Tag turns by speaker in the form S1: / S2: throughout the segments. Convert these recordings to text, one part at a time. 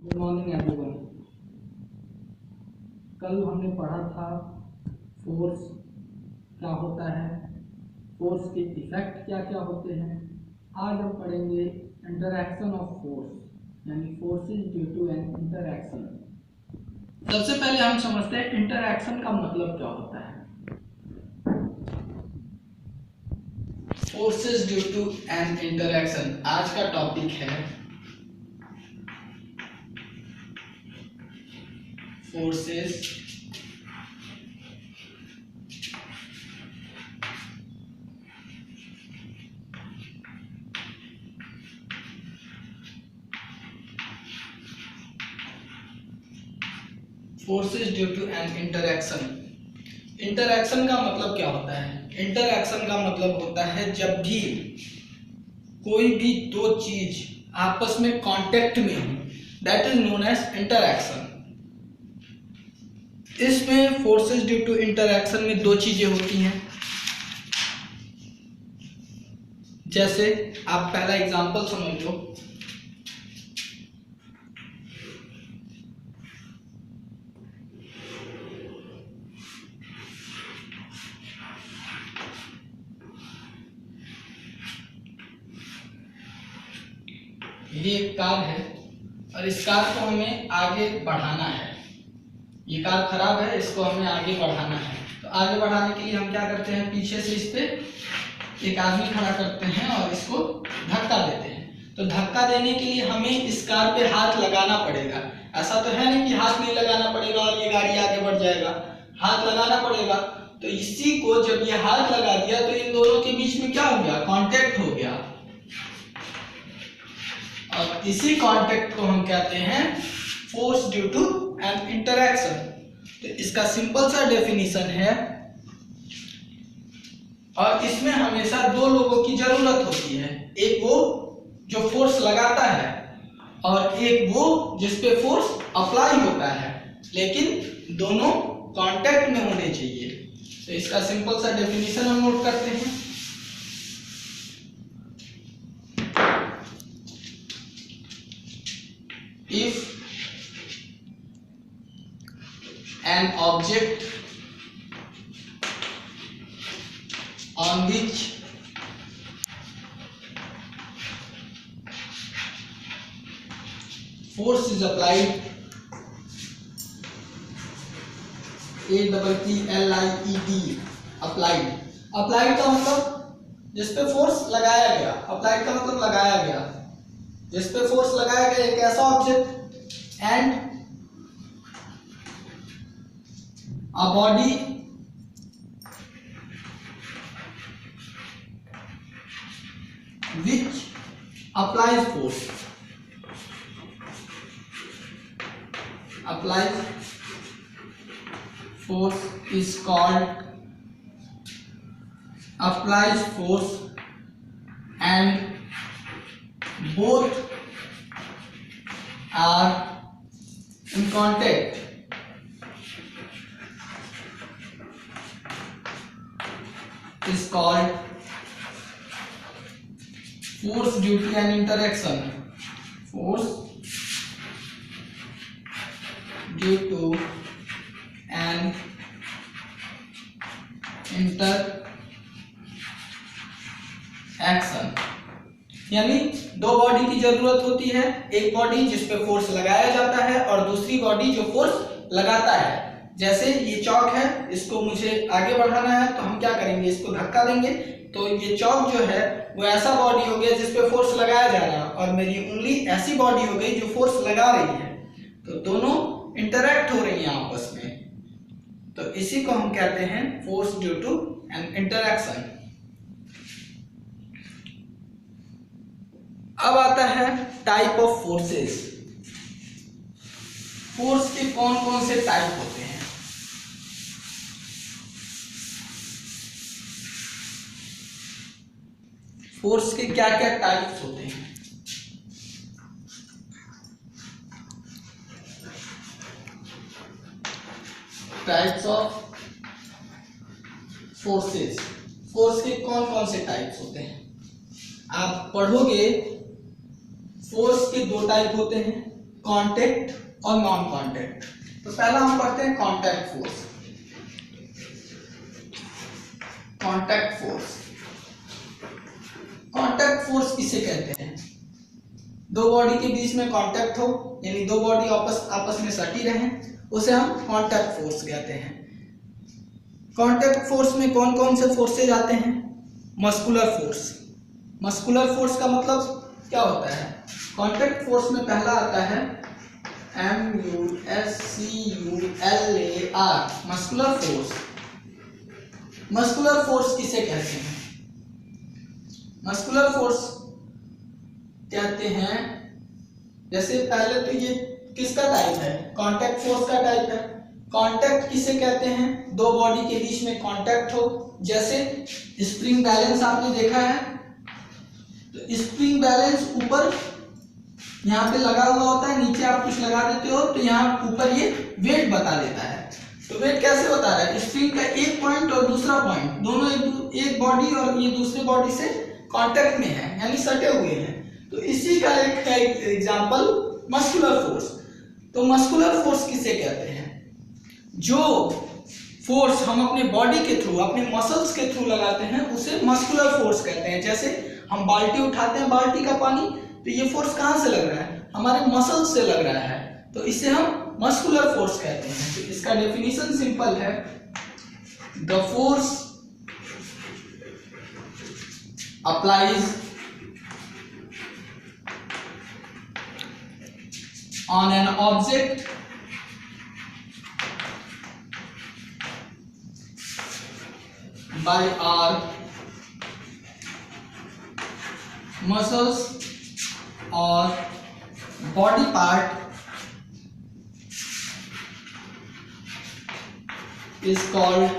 S1: Good morning everyone. कल हमने पढ़ा था फोर्स क्या होता है, फोर्स के इफेक्ट क्या क्या होते हैं। आज हम पढ़ेंगे इंटरैक्शन ऑफ फोर्स यानी forces due to an interaction. सबसे पहले हम समझते हैं इंटरैक्शन का मतलब क्या होता है। Forces due to an interaction आज का टॉपिक है। Forces forces due to an interaction. Interaction का मतलब क्या होता है? इंटरैक्शन का मतलब होता है जब भी कोई भी दो चीज आपस में कांटेक्ट में हो, that is known as interaction. इसमें फोर्सेस ड्यू टू इंटरैक्शन में दो चीजें होती हैं। जैसे आप पहला एग्जांपल समझ लो। ये एक कार है और इस कार को हमें आगे बढ़ाना है। ये कार खराब है, इसको हमें आगे बढ़ाना है। तो आगे बढ़ाने के लिए हम क्या करते हैं, पीछे से इस पे एक आदमी खड़ा करते हैं और इसको धक्का देते हैं। तो धक्का देने के लिए हमें इस कार पे हाथ लगाना पड़ेगा। ऐसा तो है नहीं कि हाथ नहीं लगाना पड़ेगा और ये गाड़ी आगे बढ़ जाएगा, हाथ लगाना पड़ेगा। तो इसी को जब ये हाथ लगा दिया तो इन दोनों के बीच में क्या हो गया, कांटेक्ट हो गया। और इसी कांटेक्ट को हम कहते हैं force due to an interaction. तो इसका सिंपल सा डेफिनेशन है, और इसमें हमेशा दो लोगों की जरूरत होती है। एक वो जो फोर्स लगाता है और एक वो जिस पे फोर्स अप्लाई होता है, लेकिन दोनों कांटेक्ट में होने चाहिए। तो इसका सिंपल सा डेफिनेशन हम नोट करते हैं। If an object on which force is applied, APPLIED, applied, applied का मतलब जिस पे फोर्स लगाया गया, अप्लाइड का मतलब लगाया गया, जिस पे फोर्स लगाया गया एक ऐसा object and a body which applies force, applies force is called applies force, and both are in contact is called force due to an interaction. Force due to an interaction, यानी दो body की जरूरत होती है। एक body जिस पे force लगाया जाता है और दूसरी बॉडी जो फोर्स लगाता है। जैसे ये चौक है, इसको मुझे आगे बढ़ाना है तो हम क्या करेंगे, इसको धक्का देंगे। तो ये चौक जो है वो ऐसा बॉडी हो गया जिस पे फोर्स लगाया जा रहा है, और मेरी उंगली ऐसी बॉडी हो गई जो फोर्स लगा रही है। तो दोनों इंटरैक्ट हो रही हैं आपस में। तो इसी को हम कहते हैं force due to an interaction. अब आता है टाइप ऑफ फोर्सेस। फोर्स के कौन कौन से टाइप होते हैं? फोर्स के क्या क्या टाइप्स होते हैं? Types of forces. फोर्स के कौन कौन से टाइप्स होते हैं? आप पढ़ोगे फोर्स के दो टाइप होते हैं, कांटेक्ट और नॉन कांटेक्ट। तो पहला हम पढ़ते हैं contact force. Contact force, contact force किसे कहते हैं? दो बॉडी के बीच में कांटेक्ट हो, यानी दो बॉडी आपस में सटी रहें, उसे हम कांटेक्ट फोर्स कहते हैं। कांटेक्ट फोर्स में कौन कौन से फोर्सेज आते हैं? Muscular force. मस्कुलर फोर्स का मतलब क्या होता है? कांटेक्ट फोर्स में पहला आता है MUSCULAR, muscular force. Muscular force किसे कहते हैं? मस्कुलर फोर्स कहते हैं, जैसे पहले तो ये किसका टाइप है? कांटेक्ट फोर्स का टाइप है। कांटेक्ट किसे कहते हैं? दो बॉडी के बीच में कांटेक्ट हो, जैसे स्प्रिंग बैलेंस आपने देखा है, तो स्प्रिंग बैलेंस ऊपर यहाँ पे लगा हुआ होता है, नीचे आप कुछ लगा देते हो तो यहाँ ऊपर ये वेट बता देता है। तो वेट कैसे बता रहा है? स्प्रिंग का एक पॉइंट और दूसरा पॉइंट दोनों एक बॉडी और ये दूसरे बॉडी से कांटेक्ट में है, यानी सटे हुए हैं। तो इसी का एक है एग्जांपल मस्कुलर फोर्स। तो मस्कुलर फोर्स किसे कहते हैं? जो फोर्स हम अपने बॉडी के थ्रू, अपने मसल्स के थ्रू लगाते हैं, उसे मस्कुलर फोर्स कहते हैं। जैसे हम बाल्टी उठाते हैं बाल्टी का पानी, तो ये फोर्स कहाँ से लग रहा है? हमारे मसल्स से लग रहा है, तो इसे हम मस्कुलर फोर्स कहते हैं। तो इसका डेफिनेशन सिंपल है, the force applies on an object by our muscles or body part is called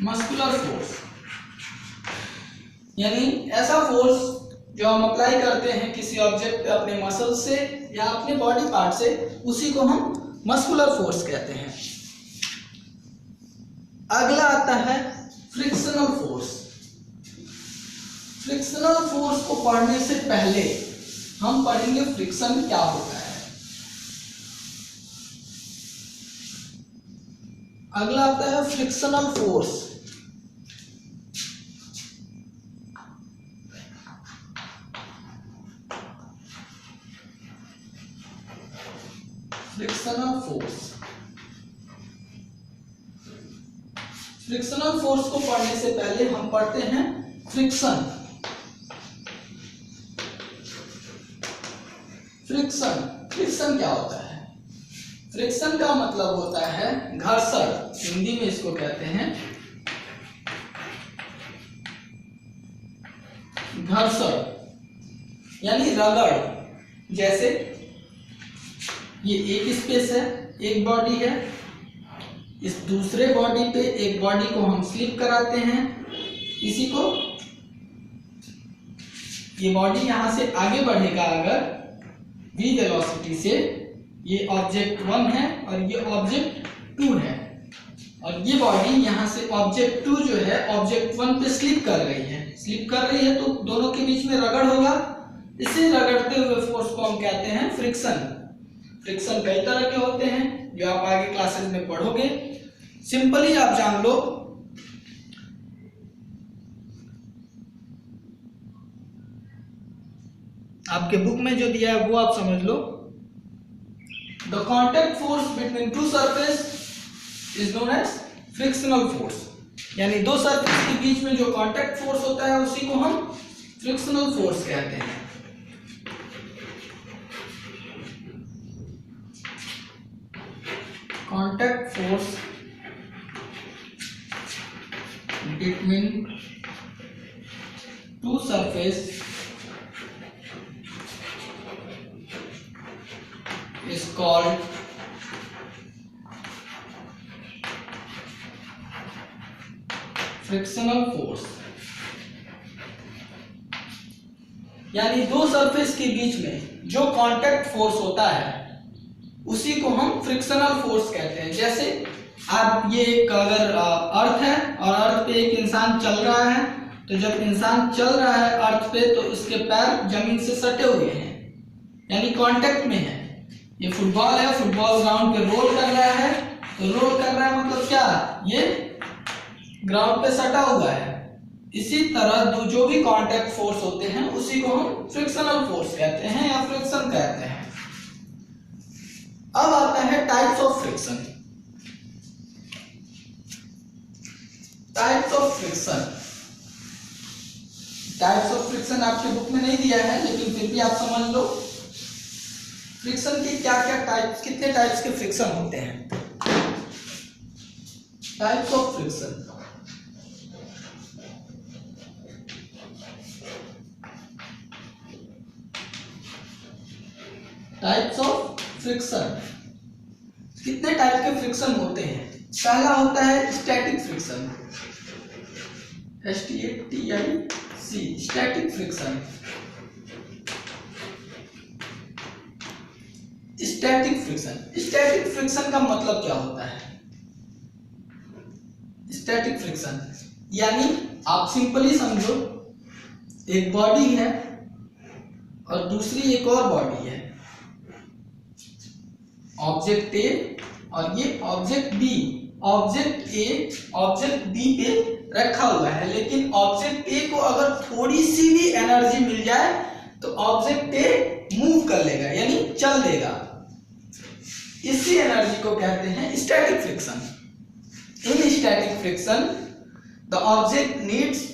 S1: muscular force। यानी ऐसा फोर्स जो हम अप्लाई करते हैं किसी ऑब्जेक्ट पे अपने मसल से या अपने बॉडी पार्ट से, उसी को हम मस्कुलर फोर्स कहते हैं। अगला आता है फ्रिक्शनल फोर्स। फ्रिक्शनल फोर्स को पढ़ने से पहले हम पढ़ेंगे फ्रिक्शन क्या होता है। अगला आता है frictional force. Frictional force, frictional force को पढ़ने से पहले हम पढ़ते हैं फ्रिक्शन। फ्रिक्शन, फ्रिक्शन क्या होता है? फ्रिक्शन का मतलब होता है घर्षण, हिंदी में इसको कहते हैं घर्षण, यानी रगड़। जैसे ये एक स्पेस है, एक बॉडी है, इस दूसरे बॉडी पे एक बॉडी को हम स्लिप कराते हैं, इसी को, ये बॉडी यहां से आगे बढ़ेगा अगर v वेलोसिटी से, ये ऑब्जेक्ट 1 है और ये ऑब्जेक्ट 2 है, और ये बॉडी यहां से ऑब्जेक्ट 2 जो है ऑब्जेक्ट 1 पे स्लिप कर रही है। स्लिप कर रही है तो दोनों के बीच में रगड़ होगा, इसे रगड़ते हुए फोर्स को हम कहते हैं फ्रिक्शन। फ्रिक्शन कई तरह के होते हैं जो आप आगे क्लासेस में पढ़ोगे। सिंपली आप जान लो, आपके बुक में जो दिया है वो आप समझ लो। The contact force between two surface is known as frictional force, यानी दो सरफेस के बीच में जो कॉन्टैक्ट फोर्स होता है उसी को हम फ्रिक्शनल फोर्स कहते हैं। contact force between two surface is called frictional force. यानी दो सरफेस के बीच में जो कांटेक्ट फोर्स होता है उसी को हम फ्रिक्शनल फोर्स कहते हैं। जैसे आप ये एक अगर अर्थ है और अर्थ पे एक इंसान चल रहा है तो जब इंसान चल रहा है अर्थ पे तो उसके पैर जमीन से सटे हुए हैं, यानी कांटेक्ट में है। ये फुटबॉल है, फुटबॉल ग्राउंड पे रोल कर रहा है, तो रोल कर रहा है मतलब क्या, ये ग्राउंड पे सटा हुआ है। इसी तरह जो भी कांटेक्ट फोर्स होते हैं उसी को हम फ्रिक्शनल फोर्स कहते हैं या फ्रिक्शन कहते हैं। अब आता है types of friction. Types of friction, types of friction आपके बुक में नहीं दिया है, लेकिन फिर भी आप समझ लो फ्रिक्शन के क्या क्या टाइप्स, कितने टाइप्स के फ्रिक्शन होते हैं। Types of friction, types of friction, कितने टाइप के फ्रिक्शन होते हैं। पहला होता है static friction, STATIC, static friction. Static friction, static friction का मतलब क्या होता है। स्टैटिक फ्रिक्शन यानी आप सिंपली समझो, एक बॉडी है और दूसरी एक और बॉडी है, ऑब्जेक्ट ए और ये object B. Object A object B पे रखा हुआ है, लेकिन ऑब्जेक्ट ए को अगर थोड़ी सी भी एनर्जी मिल जाए तो ऑब्जेक्ट ए मूव कर लेगा, यानी चल देगा। इसी एनर्जी को कहते हैं static friction. In static friction the object needs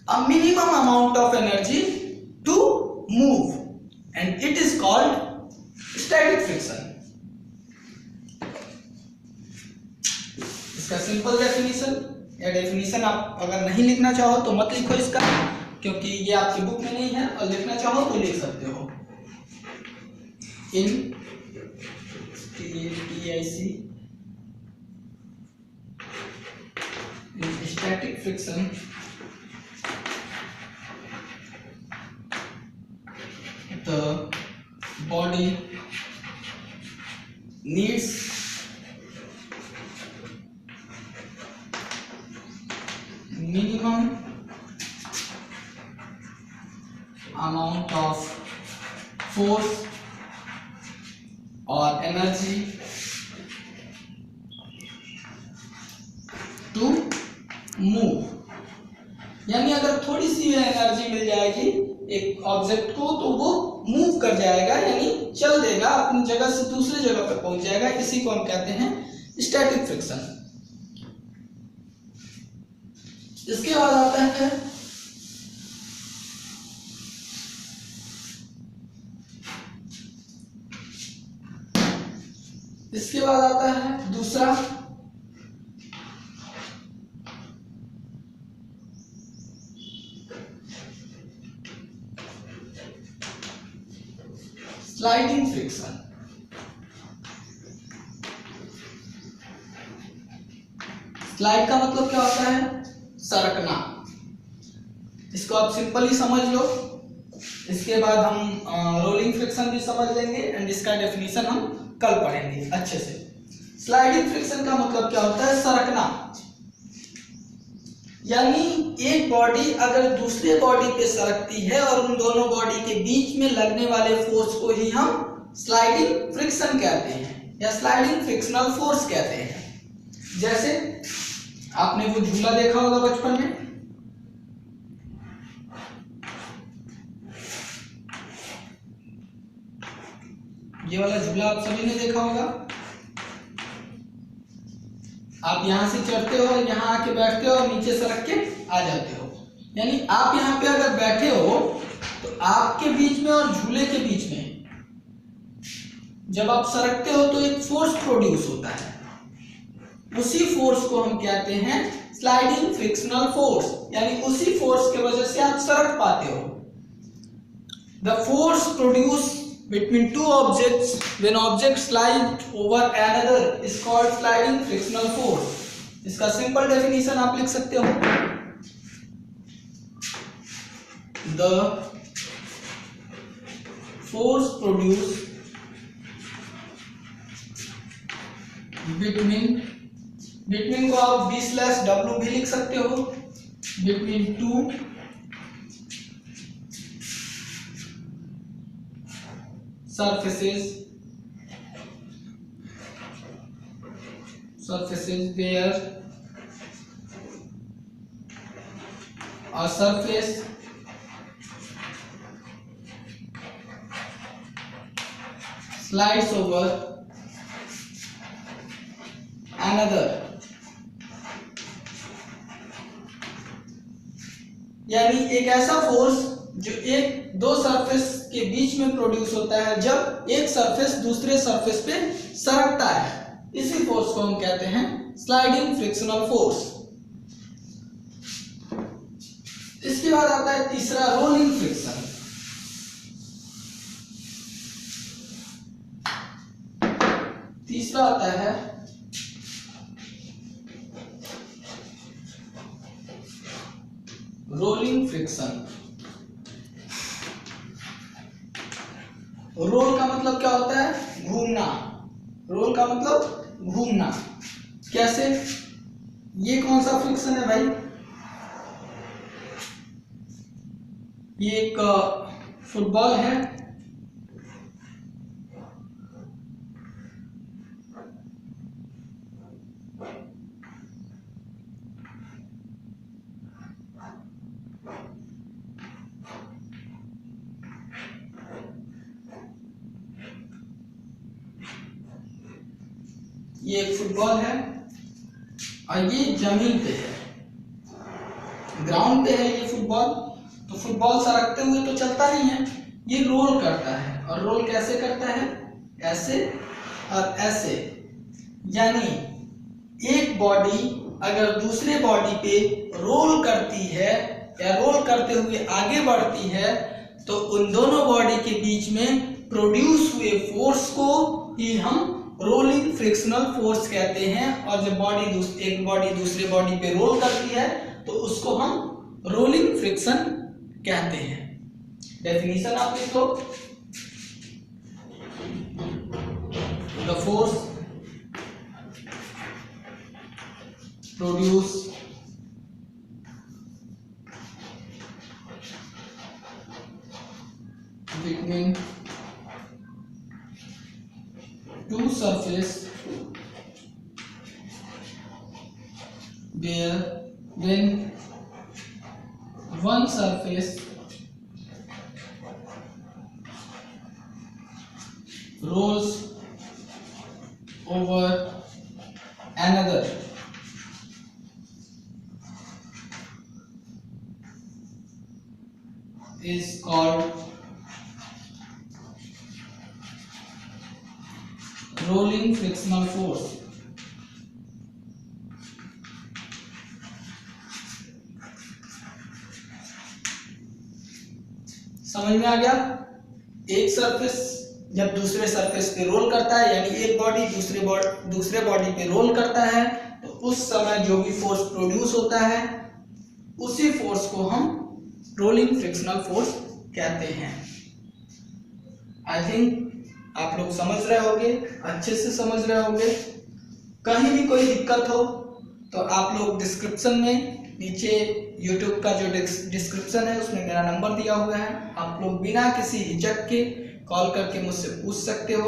S1: a minimum amount of energy to move and it is called static friction. इसका सिंपल डेफिनेशन या डेफिनेशन आप अगर नहीं लिखना चाहो तो मत लिखो इसका, क्योंकि ये आपकी बुक में नहीं है, और लिखना चाहो तो लिख सकते हो। इन TATIC static friction the body needs minimum amount of force or energy to move। यानी अगर थोड़ी सी एनर्जी मिल जाएगी एक ऑब्जेक्ट को तो वो मूव कर जाएगा, यानी चल देगा, अपनी जगह से दूसरी जगह पर पहुंच जाएगा। इसी को हम कहते हैं स्टैटिक फ्रिक्शन। इसके बाद आता है दूसरा स्लाइडिंग फ्रिक्शन। स्लाइड का मतलब क्या होता है, सरकना। इसको आप सिंपली समझ लो, इसके बाद हम रोलिंग फ्रिक्शन भी समझ लेंगे एंड इसका डेफिनेशन हम कल पढ़ेंगे अच्छे से। स्लाइडिंग फ्रिक्शन का मतलब क्या होता है, सरकना। यानी एक बॉडी अगर दूसरे बॉडी पे सरकती है और उन दोनों बॉडी के बीच में लगने वाले फोर्स को ही हम स्लाइडिंग फ्रिक्शन कहते हैं या स्लाइडिंग फ्रिक्शनल फोर्स कहते हैं। जैसे आपने वो झूला देखा होगा बचपन में, ये वाला झूला आप सभी ने देखा होगा। आप यहां से चढ़ते हो, यहां आके बैठते हो और नीचे सरक के आ जाते हो। यानी आप यहां पे अगर बैठे हो तो आपके बीच में और झूले के बीच में जब आप सरकते हो तो एक फोर्स प्रोड्यूस होता है, उसी फोर्स को हम कहते हैं स्लाइडिंग फ्रिक्शनल फोर्स। यानी उसी फोर्स की वजह से आप सरक पाते हो। The force produce between two objects when objects slide over another is called sliding frictional force। इसका सिंपल डेफिनेशन आप लिख सकते हो, the force produced between को आप b/w भी लिख सकते हो, between two surfaces where a surface slides over another, यानी एक ऐसा फोर्स जो एक दो सरफेस के बीच में प्रोड्यूस होता है जब एक सरफेस दूसरे सरफेस पे सरकता है, इसी फोर्स को हम कहते हैं स्लाइडिंग फ्रिक्शनल फोर्स। इसके बाद आता है तीसरा रोलिंग फ्रिक्शन। तीसरा आता है रोलिंग फ्रिक्शन। रोल का मतलब क्या होता है? घूमना। रोल का मतलब घूमना। कैसे? ये कौन सा फ्रिक्शन है भाई? ये एक फुटबॉल है, ये एक फुटबॉल है और ये जमीन पे है, ग्राउंड पे है ये फुटबॉल। तो फुटबॉल सरकते हुए तो चलता नहीं है, ये रोल करता है। और रोल कैसे करता है? ऐसे और ऐसे। यानी एक बॉडी अगर दूसरे बॉडी पे रोल करती है या रोल करते हुए आगे बढ़ती है तो उन दोनों बॉडी के बीच में प्रोड्यूस हुए फोर्स को ही हम रोलिंग फ्रिक्शनल फोर्स कहते हैं। और जब एक बॉडी दूसरे बॉडी पे रोल करती है तो उसको हम रोलिंग फ्रिक्शन कहते हैं। डेफिनेशन आप देखो, the force produce between two surface where when one surface rolls over another is called rolling frictional force. समझ में आ गया? एक सरफेस जब दूसरे सरफेस पे रोल करता है, यानी एक बॉडी दूसरे बॉडी पे रोल करता है, तो उस समय जो भी फोर्स प्रोड्यूस होता है उसी फोर्स को हम रोलिंग फ्रिक्शनल फोर्स कहते हैं। आई थिंक आप लोग समझ रहे होंगे, अच्छे से समझ रहे होंगे। कहीं भी कोई दिक्कत हो तो आप लोग डिस्क्रिप्शन में नीचे YouTube का जो डिस्क्रिप्शन है उसमें मेरा नंबर दिया हुआ है, आप लोग बिना किसी हिचक के कॉल करके मुझसे पूछ सकते हो।